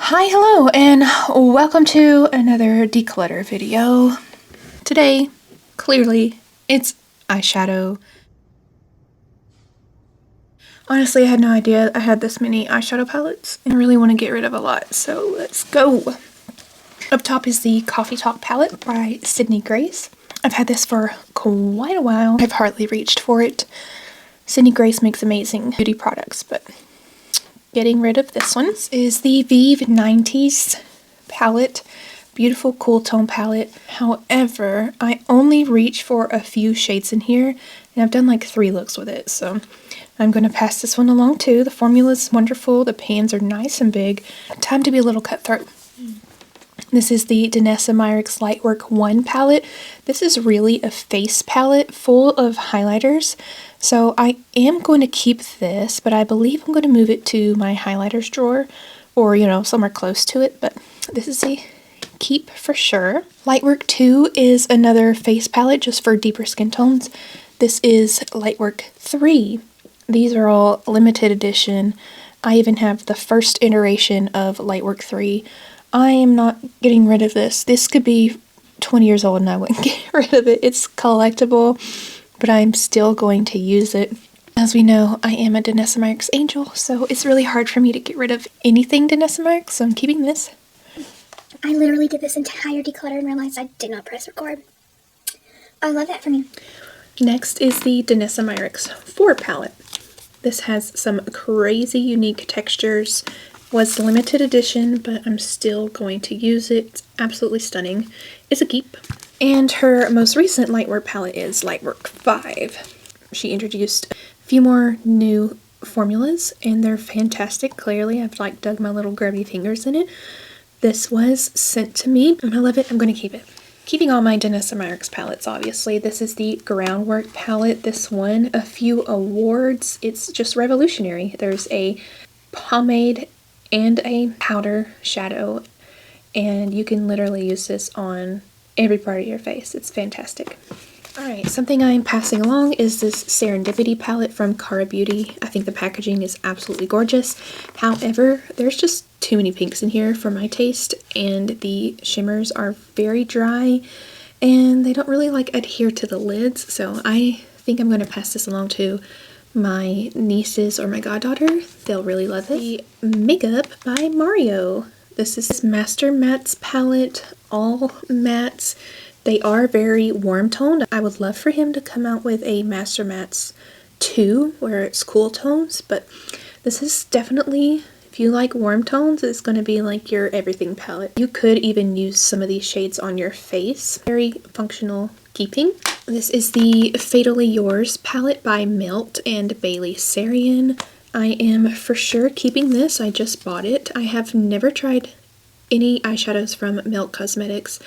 Hi, hello, and welcome to another declutter video. Today, clearly, it's eyeshadow. Honestly, I had no idea I had this many eyeshadow palettes, and I really want to get rid of a lot, so let's go. Up top is the Coffee Talk palette by Sydney Grace. I've had this for quite a while. I've hardly reached for it. Sydney Grace makes amazing beauty products, but getting rid of this one. This is the Vive 90s palette. Beautiful cool tone palette. However, I only reach for a few shades in here, and I've done like 3 looks with it, so I'm going to pass this one along too. The formula is wonderful. The pans are nice and big. Time to be a little cutthroat. This is the Danessa Myricks Lightwork 1 palette. This is really a face palette full of highlighters. So I am going to keep this, but I believe I'm going to move it to my highlighters drawer or, you know, somewhere close to it. But this is a keep for sure. Lightwork 2 is another face palette just for deeper skin tones. This is Lightwork 3. These are all limited edition. I even have the first iteration of Lightwork 3. I am not getting rid of this. This could be 20 years old and I wouldn't get rid of it. It's collectible, but I'm still going to use it. As we know, I am a Danessa Myricks angel, so it's really hard for me to get rid of anything Danessa Myricks, so I'm keeping this. I literally did this entire declutter and realized I did not press record. I love that for me. Next is the Danessa Myricks 4 palette. This has some crazy unique textures. Was limited edition, but I'm still going to use it. It's absolutely stunning. It's a keep. And her most recent Lightwork palette is Lightwork 5. She introduced a few more new formulas, and they're fantastic. Clearly, I've like dug my little grubby fingers in it. This was sent to me, and I love it. I'm going to keep it. Keeping all my Danessa Myricks palettes, obviously. This is the Groundwork palette. This won a few awards. It's just revolutionary. There's a pomade and a powder shadow, and you can literally use this on every part of your face. It's fantastic. Alright, something I'm passing along is this Serendipity palette from Cara Beauty. I think the packaging is absolutely gorgeous. However, there's just too many pinks in here for my taste, and the shimmers are very dry, and they don't really like adhere to the lids, so I think I'm going to pass this along to my nieces or my goddaughter. They'll really love it. The Makeup by Mario. This is Master Mattes palette, all mattes. They are very warm toned. I would love for him to come out with a Master Mattes 2 where it's cool tones, but this is definitely, if you like warm tones, it's going to be like your everything palette. You could even use some of these shades on your face. Very functional keeping. This is the Fatally Yours palette by Melt and Bailey Sarian. I am for sure keeping this. I just bought it. I have never tried any eyeshadows from Melt Cosmetics.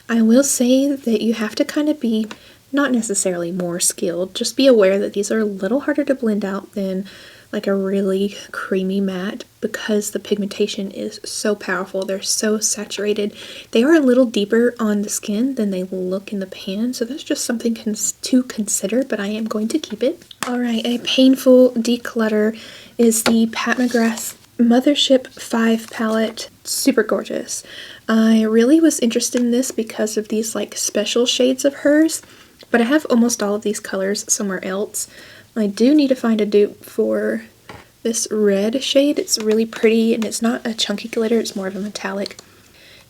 I will say that you have to kind of be not necessarily more skilled. Just be aware that these are a little harder to blend out than like a really creamy matte because the pigmentation is so powerful. They're so saturated. They are a little deeper on the skin than they look in the pan, so that's just something to consider, but I am going to keep it. Alright, a painful declutter is the Pat McGrath Mothership 5 palette. Super gorgeous. I really was interested in this because of these like special shades of hers, but I have almost all of these colors somewhere else. I do need to find a dupe for this red shade. It's really pretty, and it's not a chunky glitter, it's more of a metallic.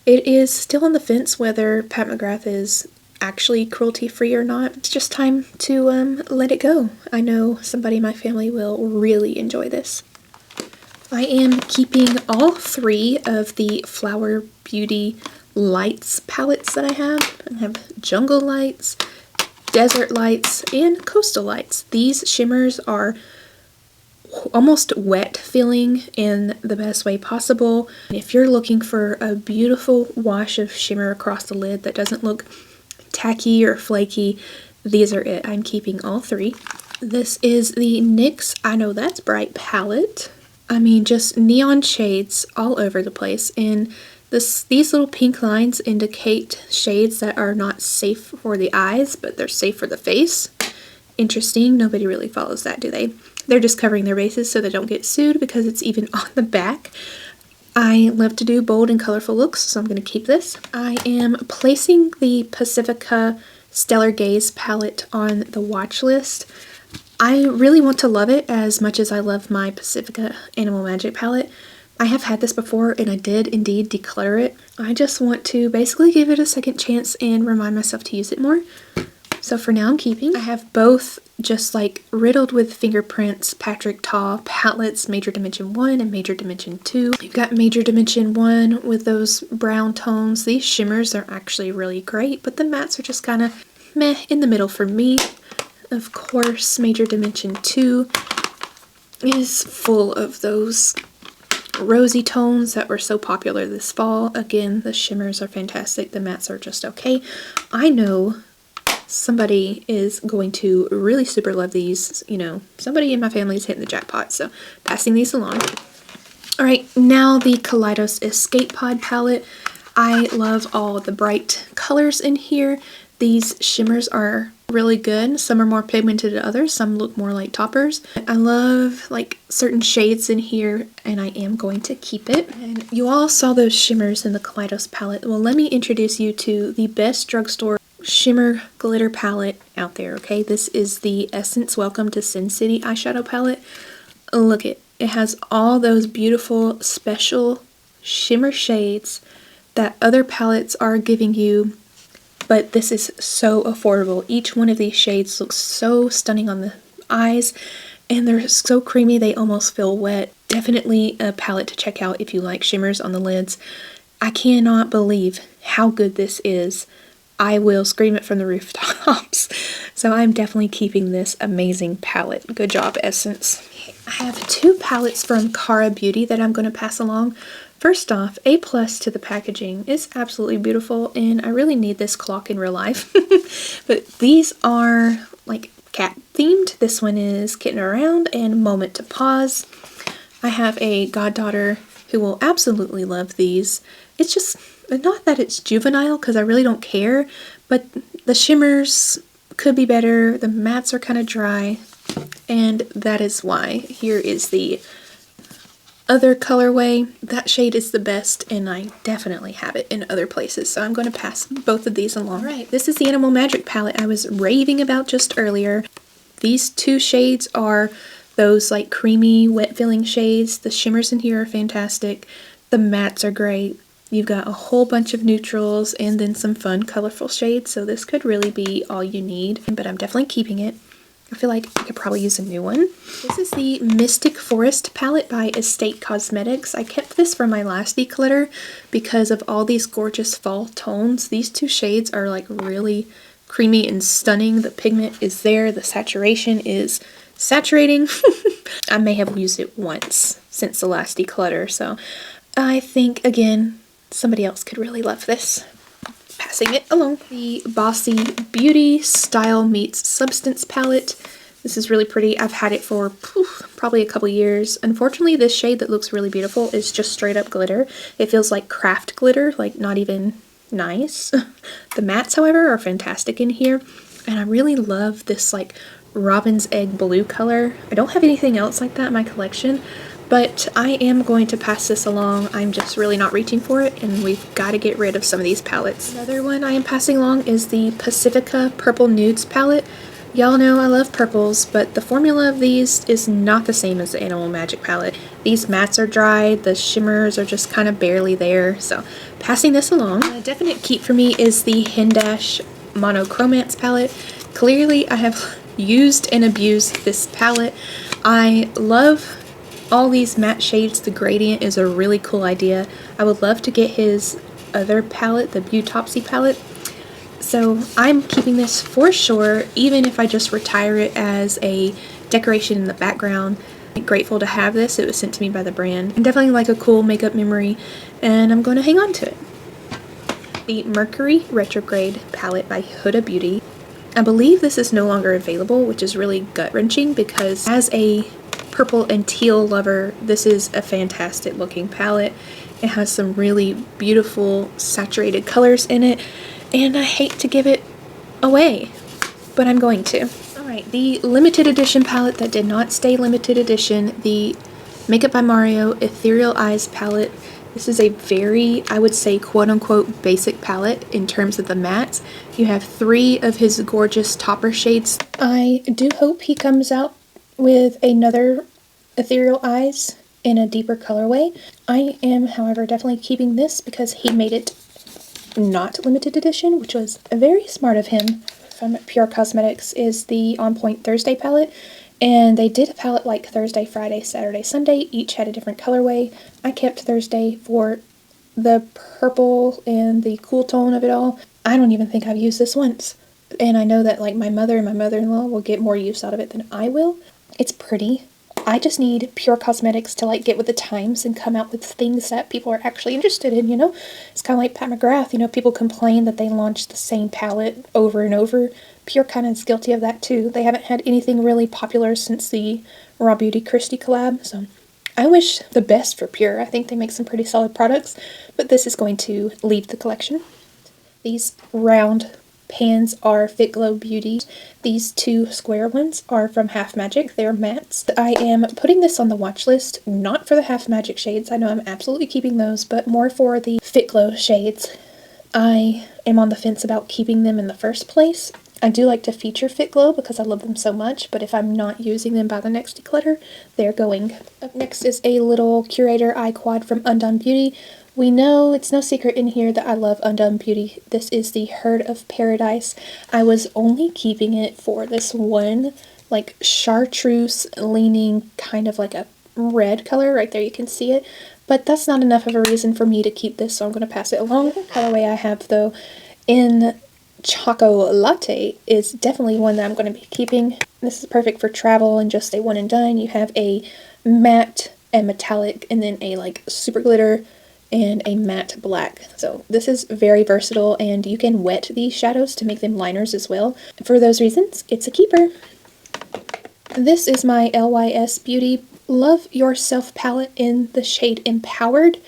It is still on the fence whether Pat McGrath is actually cruelty-free or not. It's just time to let it go. I know somebody in my family will really enjoy this. I am keeping all 3 of the Flower Beauty Lights palettes that I have. I have Jungle Lights, Desert Lights, and Coastal Lights. These shimmers are almost wet feeling in the best way possible. If you're looking for a beautiful wash of shimmer across the lid that doesn't look tacky or flaky, these are it. I'm keeping all 3. This is the NYX I Know That's Bright palette. I mean, just neon shades all over the place, and these little pink lines indicate shades that are not safe for the eyes, but they're safe for the face. Interesting. Nobody really follows that, do they? They're just covering their bases so they don't get sued because it's even on the back. I love to do bold and colorful looks, so I'm going to keep this. I am placing the Pacifica Stellar Gaze palette on the watch list. I really want to love it as much as I love my Pacifica Animal Magic palette. I have had this before and I did indeed declutter it. I just want to basically give it a second chance and remind myself to use it more. So for now I'm keeping. I have both just like riddled with fingerprints Patrick Ta palettes, Major Dimension 1 and Major Dimension 2. You've got Major Dimension 1 with those brown tones. These shimmers are actually really great, but the mattes are just kind of meh in the middle for me. Of course, Major Dimension 2 is full of those rosy tones that were so popular this fall. Again, the shimmers are fantastic. The mattes are just okay. I know somebody is going to really super love these. You know, somebody in my family is hitting the jackpot, so passing these along. Alright, now the Kaleidos Escape Pod palette. I love all the bright colors in here. These shimmers are really good. Some are more pigmented than others. Some look more like toppers. I love like certain shades in here and I am going to keep it. And you all saw those shimmers in the Kaleidos palette. Well, let me introduce you to the best drugstore shimmer glitter palette out there, okay? This is the Essence Welcome to Sin City eyeshadow palette. Look it. It has all those beautiful special shimmer shades that other palettes are giving you. But this is so affordable. Each one of these shades looks so stunning on the eyes and they're so creamy they almost feel wet. Definitely a palette to check out if you like shimmers on the lids. I cannot believe how good this is. I will scream it from the rooftops. So I'm definitely keeping this amazing palette. Good job, Essence. I have two palettes from Cara Beauty that I'm going to pass along. First off, A+ to the packaging. It's absolutely beautiful and I really need this clock in real life. But these are like cat themed. This one is Kitten Around and Moment to Pause. I have a goddaughter who will absolutely love these. It's just not that it's juvenile because I really don't care, but the shimmers could be better. The mattes are kind of dry and that is why. Here is the other colorway. That shade is the best and I definitely have it in other places, so I'm going to pass both of these along. Alright, this is the Animal Magic palette I was raving about just earlier. These two shades are those like creamy wet filling shades. The shimmers in here are fantastic. The mattes are great. You've got a whole bunch of neutrals and then some fun colorful shades, so this could really be all you need, but I'm definitely keeping it. I feel like I could probably use a new one. This is the Mystic Forest palette by Estate Cosmetics. I kept this from my last declutter because of all these gorgeous fall tones. These two shades are like really creamy and stunning. The pigment is there. The saturation is saturating. I may have used it once since the last declutter, so I think, again, somebody else could really love this. Passing it along. The Bossy Beauty Style Meets Substance palette. This is really pretty. I've had it for probably a couple years. Unfortunately, this shade that looks really beautiful is just straight up glitter. It feels like craft glitter, like not even nice. The mattes, however, are fantastic in here. And I really love this like robin's egg blue color. I don't have anything else like that in my collection, but I am going to pass this along. I'm just really not reaching for it, and we've got to get rid of some of these palettes. Another one I am passing along is the Pacifica Purple Nudes palette. Y'all know I love purples, but the formula of these is not the same as the Animal Magic palette. These mattes are dry, the shimmers are just kind of barely there, so passing this along. A definite keep for me is the Hindash Monochromance palette. Clearly I have used and abused this palette. I love all these matte shades. The gradient is a really cool idea. I would love to get his other palette, the Beautopsy palette. So I'm keeping this for sure, even if I just retire it as a decoration in the background. I'm grateful to have this. It was sent to me by the brand. And definitely like a cool makeup memory, and I'm going to hang on to it. The Mercury Retrograde palette by Huda Beauty. I believe this is no longer available, which is really gut-wrenching because as a purple and teal lover, this is a fantastic looking palette. It has some really beautiful saturated colors in it, and I hate to give it away, but I'm going to. Alright, the limited edition palette that did not stay limited edition, the Makeup by Mario Ethereal Eyes palette. This is a very, I would say, quote-unquote basic palette in terms of the mattes. You have 3 of his gorgeous topper shades. I do hope he comes out with another Ethereal Eyes in a deeper colorway. I am, however, definitely keeping this because he made it not limited edition, which was very smart of him. From Pure Cosmetics is the On Point Thursday palette. And they did a palette like Thursday, Friday, Saturday, Sunday. Each had a different colorway. I kept Thursday for the purple and the cool tone of it all. I don't even think I've used this once. And I know that like my mother and my mother-in-law will get more use out of it than I will. It's pretty. I just need Pure Cosmetics to like get with the times and come out with things that people are actually interested in, you know? It's kind of like Pat McGrath, you know, people complain that they launch the same palette over and over. Pure kind of is guilty of that too. They haven't had anything really popular since the Raw Beauty Christie collab, so I wish the best for Pure. I think they make some pretty solid products, but this is going to leave the collection. These round pans are Fit Glow Beauty. These 2 square ones are from Half Magic. They're mattes. I am putting this on the watch list, not for the Half Magic shades. I know I'm absolutely keeping those, but more for the Fit Glow shades. I am on the fence about keeping them in the first place. I do like to feature Fit Glow because I love them so much, but if I'm not using them by the next declutter, they're going. Up next is a little Curator eye quad from Undone Beauty. We know it's no secret in here that I love Undone Beauty. This is the Herd of Paradise. I was only keeping it for this one, like chartreuse leaning kind of like a red color. Right there, you can see it. But that's not enough of a reason for me to keep this, so I'm going to pass it along. The colorway I have, though, in Choco Latte is definitely one that I'm going to be keeping. This is perfect for travel and just a one and done. You have a matte and metallic, and then a like super glitter and a matte black. So this is very versatile, and you can wet these shadows to make them liners as well. For those reasons, it's a keeper. This is my LYS Beauty Love Yourself palette in the shade Empowered.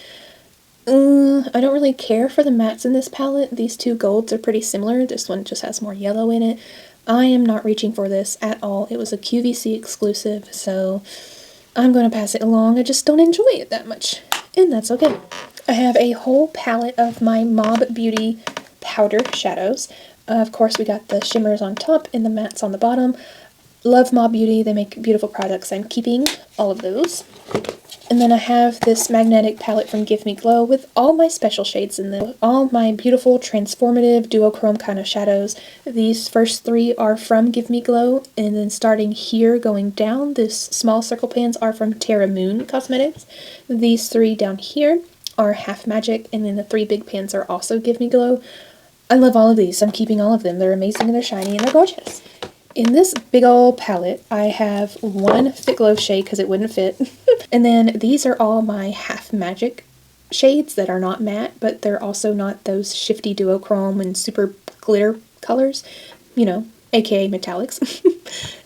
I don't really care for the mattes in this palette. These 2 golds are pretty similar. This one just has more yellow in it. I am not reaching for this at all. It was a QVC exclusive, so I'm going to pass it along. I just don't enjoy it that much, and that's okay. I have a whole palette of my Mob Beauty powder shadows. Of course, we got the shimmers on top and the mattes on the bottom. Love Mob Beauty. They make beautiful products. I'm keeping all of those. And then I have this magnetic palette from Give Me Glow with all my special shades in them. All my beautiful transformative duochrome kind of shadows. These first 3 are from Give Me Glow, and then starting here going down, this small circle pans are from Terra Moon Cosmetics. These 3 down here are Half Magic, and then the 3 big pans are also Give Me Glow. I love all of these. I'm keeping all of them. They're amazing and they're shiny and they're gorgeous. In this big old palette, I have one Fit Glow shade because it wouldn't fit. And then these are all my Half Magic shades that are not matte, but they're also not those shifty duochrome and super glitter colors, you know, aka metallics.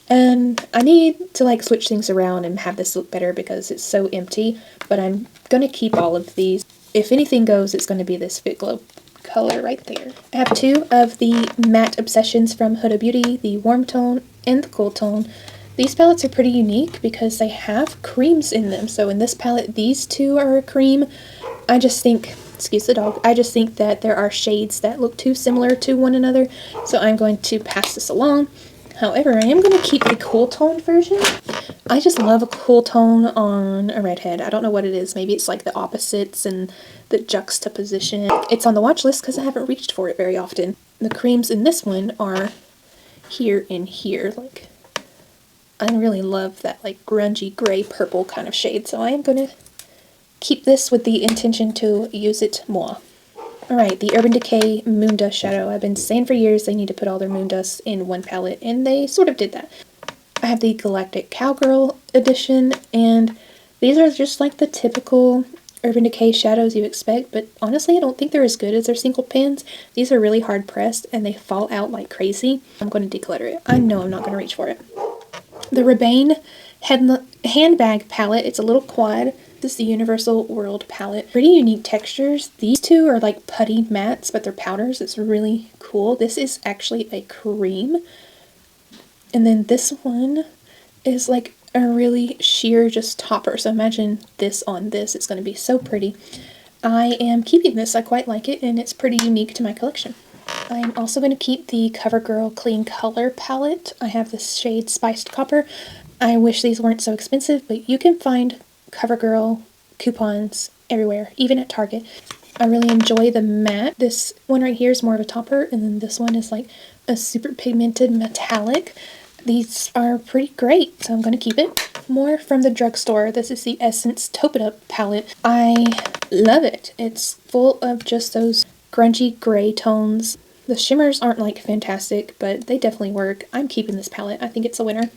And I need to like switch things around and have this look better because it's so empty, but I'm going to keep all of these. If anything goes, it's going to be this Fit Glow color right there. I have 2 of the matte Obsessions from Huda Beauty, the warm tone and the cool tone. These palettes are pretty unique because they have creams in them. So in this palette, these 2 are a cream. I just think, excuse the dog, I just think that there are shades that look too similar to one another. So I'm going to pass this along. However, I am going to keep the cool tone version. I just love a cool tone on a redhead. I don't know what it is. Maybe it's like the opposites and the juxtaposition. It's on the watch list because I haven't reached for it very often. The creams in this one are here and here. Like, I really love that like grungy gray purple kind of shade. So I am going to keep this with the intention to use it more. Alright, the Urban Decay Moon Dust Shadow. I've been saying for years they need to put all their moon dust in one palette, and they sort of did that. I have the Galactic Cowgirl edition, and these are just like the typical Urban Decay shadows you expect, but honestly I don't think they're as good as their single pans. These are really hard pressed, and they fall out like crazy. I'm going to declutter it. I know I'm not going to reach for it. The Rebane Handbag Palette. It's a little quad. This is the Universal World palette. Pretty unique textures. These 2 are like putty mattes, but they're powders. It's really cool. This is actually a cream. And then this one is like a really sheer just topper. So imagine this on this. It's going to be so pretty. I am keeping this. I quite like it, and it's pretty unique to my collection. I'm also going to keep the CoverGirl Clean Color palette. I have this shade Spiced Copper. I wish these weren't so expensive, but you can find CoverGirl coupons everywhere, even at Target. I really enjoy the matte. This one right here is more of a topper, and then this one is like a super pigmented metallic. These are pretty great, so I'm going to keep it. More from the drugstore. This is the Essence Taupe It Up palette. I love it. It's full of just those grungy gray tones. The shimmers aren't like fantastic, but they definitely work. I'm keeping this palette. I think it's a winner.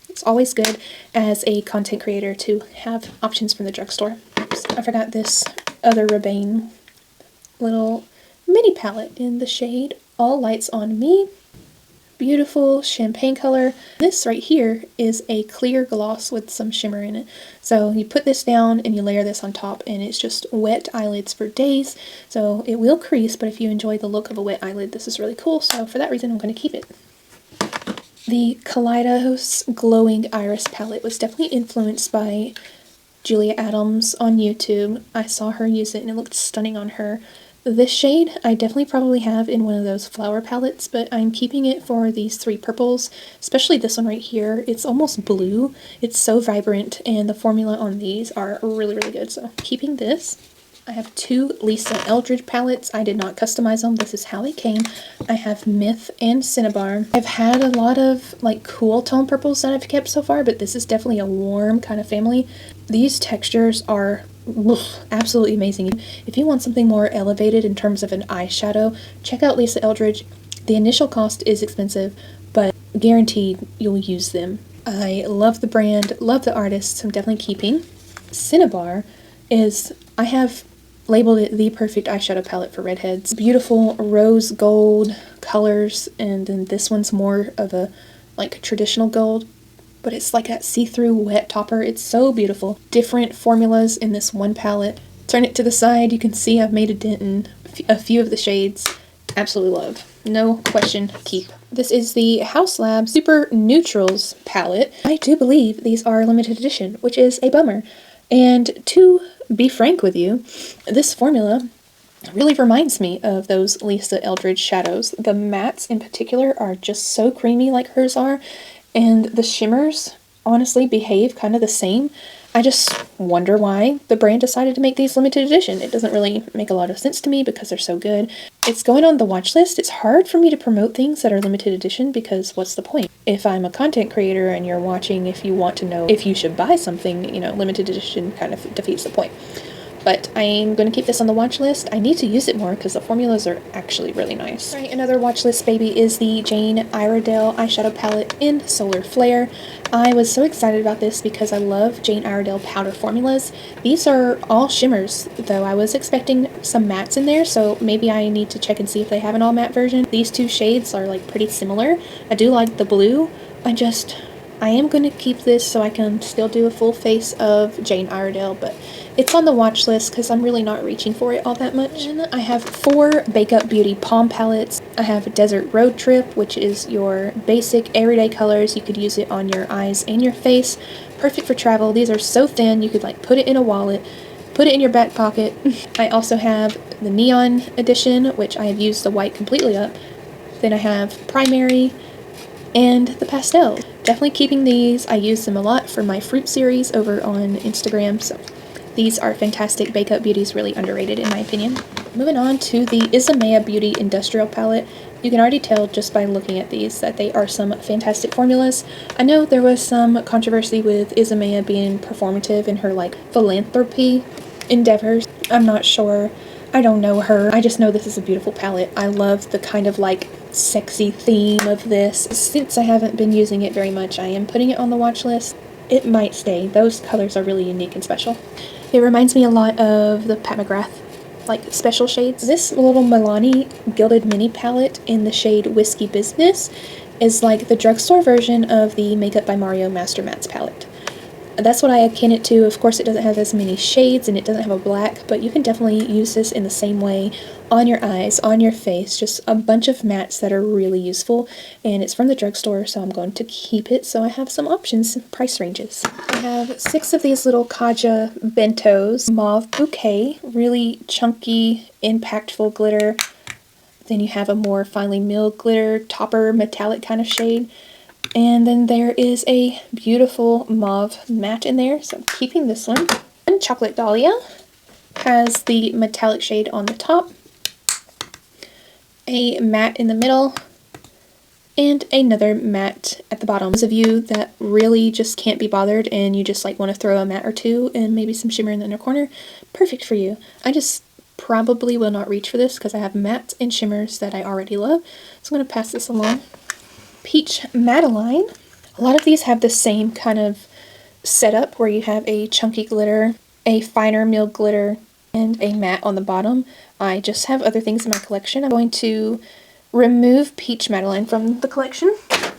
It's always good as a content creator to have options from the drugstore. Oops, I forgot this other Rebane little mini palette in the shade All Lights on Me. Beautiful champagne color. This right here is a clear gloss with some shimmer in it. So you put this down and you layer this on top, and it's just wet eyelids for days. So it will crease, but if you enjoy the look of a wet eyelid, this is really cool. So for that reason, I'm going to keep it. The Kaleidos Glowing Iris palette was definitely influenced by Julia Adams on YouTube. I saw her use it and it looked stunning on her. This shade I definitely probably have in one of those flower palettes, but I'm keeping it for these three purples, especially this one right here. It's almost blue. It's so vibrant, and the formula on these are really, really good, so keeping this. I have two Lisa Eldridge palettes. I did not customize them. This is how they came. I have Myth and Cinnabar. I've had a lot of like cool tone purples that I've kept so far, but this is definitely a warm kind of family. These textures are absolutely amazing. If you want something more elevated in terms of an eyeshadow, check out Lisa Eldridge. The initial cost is expensive, but guaranteed you'll use them. I love the brand, love the artists, I'm definitely keeping. Cinnabar is, I have labeled it the perfect eyeshadow palette for redheads. Beautiful rose gold colors, and then this one's more of a like traditional gold, but it's like that see-through wet topper. It's so beautiful. Different formulas in this one palette. Turn it to the side, you can see I've made a dent in a few of the shades. Absolutely love. No question, keep. This is the House Lab Super Neutrals palette. I do believe these are limited edition, which is a bummer. And to be frank with you, this formula really reminds me of those Lisa Eldridge shadows. The mattes in particular are just so creamy like hers are, and the shimmers honestly behave kind of the same. I just wonder why the brand decided to make these limited edition. It doesn't really make a lot of sense to me because they're so good. It's going on the watch list. It's hard for me to promote things that are limited edition because what's the point? If I'm a content creator and you're watching, if you want to know if you should buy something, you know, limited edition kind of defeats the point. But I'm going to keep this on the watch list. I need to use it more because the formulas are actually really nice. Alright, another watch list baby is the Jane Iredale eyeshadow palette in Solar Flare. I was so excited about this because I love Jane Iredale powder formulas. These are all shimmers, though I was expecting some mattes in there, so maybe I need to check and see if they have an all matte version. These two shades are like pretty similar. I do like the blue. I am going to keep this so I can still do a full face of Jane Iredale, but it's on the watch list because I'm really not reaching for it all that much. And I have 4 Makeup Beauty Palm palettes. I have Desert Road Trip, which is your basic everyday colors. You could use it on your eyes and your face. Perfect for travel. These are so thin, you could like put it in a wallet, put it in your back pocket. I also have the Neon Edition, which I have used the white completely up. Then I have Primary and the Pastel. Definitely keeping these. I use them a lot for my fruit series over on Instagram, so these are fantastic. Makeup Beauty's really underrated in my opinion. Moving on to the Isamaya Beauty Industrial Palette. You can already tell just by looking at these that they are some fantastic formulas. I know there was some controversy with Isamaya being performative in her like philanthropy endeavors. I'm not sure. I don't know her. I just know this is a beautiful palette. I love the kind of like sexy theme of this. Since I haven't been using it very much, I am putting it on the watch list. It might stay. Those colors are really unique and special. It reminds me a lot of the Pat McGrath like special shades. This little Milani Gilded Mini palette in the shade Whiskey Business is like the drugstore version of the Makeup by Mario Master Mattes palette. That's what I akin it to. Of course, it doesn't have as many shades and it doesn't have a black, but you can definitely use this in the same way on your eyes, on your face, just a bunch of mattes that are really useful. And it's from the drugstore, so I'm going to keep it so I have some options, price ranges. I have 6 of these little Kaja bentos, mauve bouquet, really chunky, impactful glitter. Then you have a more finely milled glitter, topper, metallic kind of shade. And then there is a beautiful mauve matte in there, so I'm keeping this one. And Chocolate Dahlia has the metallic shade on the top, a matte in the middle, and another matte at the bottom. Those of you that really just can't be bothered and you just like want to throw a matte or two and maybe some shimmer in the inner corner, perfect for you. I just probably will not reach for this because I have mattes and shimmers that I already love, so I'm going to pass this along. Peach Madeline. A lot of these have the same kind of setup where you have a chunky glitter, a finer milled glitter, and a matte on the bottom. I just have other things in my collection. I'm going to remove Peach Madeline from the collection.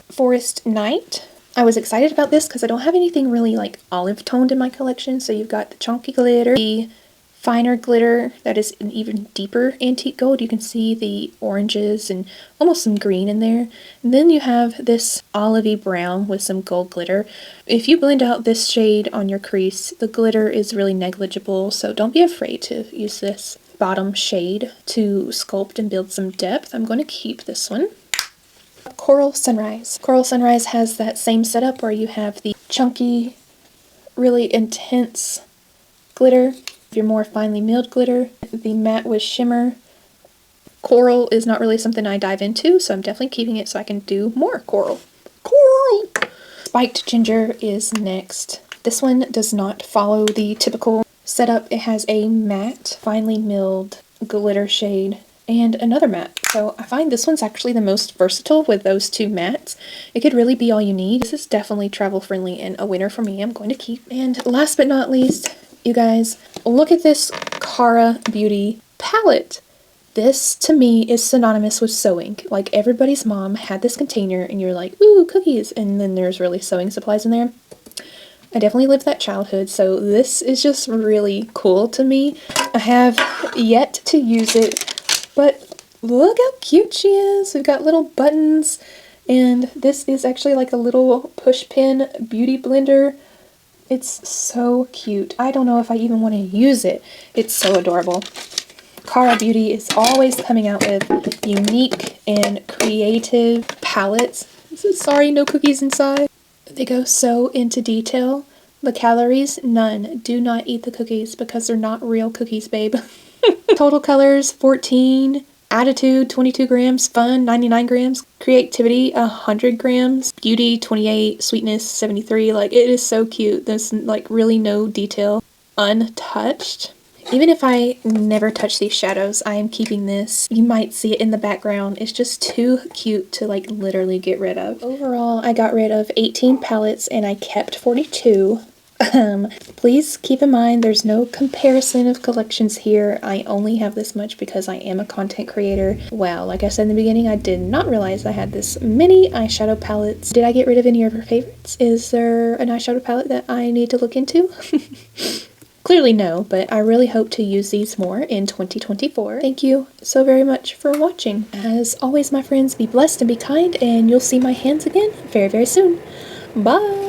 Forest Night. I was excited about this because I don't have anything really like olive toned in my collection. So you've got the chunky glitter, the finer glitter that is an even deeper antique gold. You can see the oranges and almost some green in there. And then you have this olivey brown with some gold glitter. If you blend out this shade on your crease, the glitter is really negligible, so don't be afraid to use this bottom shade to sculpt and build some depth. I'm going to keep this one. Coral Sunrise. Coral Sunrise has that same setup where you have the chunky, really intense glitter, your more finely milled glitter, the matte with shimmer. Coral is not really something I dive into, so I'm definitely keeping it so I can do more coral. Coral! Spiked Ginger is next. This one does not follow the typical setup. It has a matte, finely milled glitter shade and another matte. So I find this one's actually the most versatile with those two mattes. It could really be all you need. This is definitely travel friendly and a winner for me. I'm going to keep. And last but not least, you guys, look at this Cara Beauty palette. This, to me, is synonymous with sewing. Like, everybody's mom had this container, and you're like, ooh, cookies, and then there's really sewing supplies in there. I definitely lived that childhood, so this is just really cool to me. I have yet to use it, but look how cute she is. We've got little buttons, and this is actually like a little push pin beauty blender. It's so cute. I don't know if I even want to use it. It's so adorable. Cara Beauty is always coming out with unique and creative palettes. Sorry, no cookies inside. They go so into detail. The calories, none. Do not eat the cookies because they're not real cookies, babe. Total colors, 14. Attitude, 22 grams. Fun, 99 grams. Creativity, 100 grams. Beauty, 28. Sweetness, 73. Like, it is so cute. There's, like, really no detail. Untouched. Even if I never touch these shadows, I am keeping this. You might see it in the background. It's just too cute to, like, literally get rid of. Overall, I got rid of 18 palettes and I kept 42. Please keep in mind there's no comparison of collections here. I only have this much because I am a content creator. Wow, like I said in the beginning, I did not realize I had this many eyeshadow palettes. Did I get rid of any of your favorites? Is there an eyeshadow palette that I need to look into? Clearly no, but I really hope to use these more in 2024. Thank you so very much for watching. As always, my friends, be blessed and be kind, and you'll see my hands again very, very soon. Bye!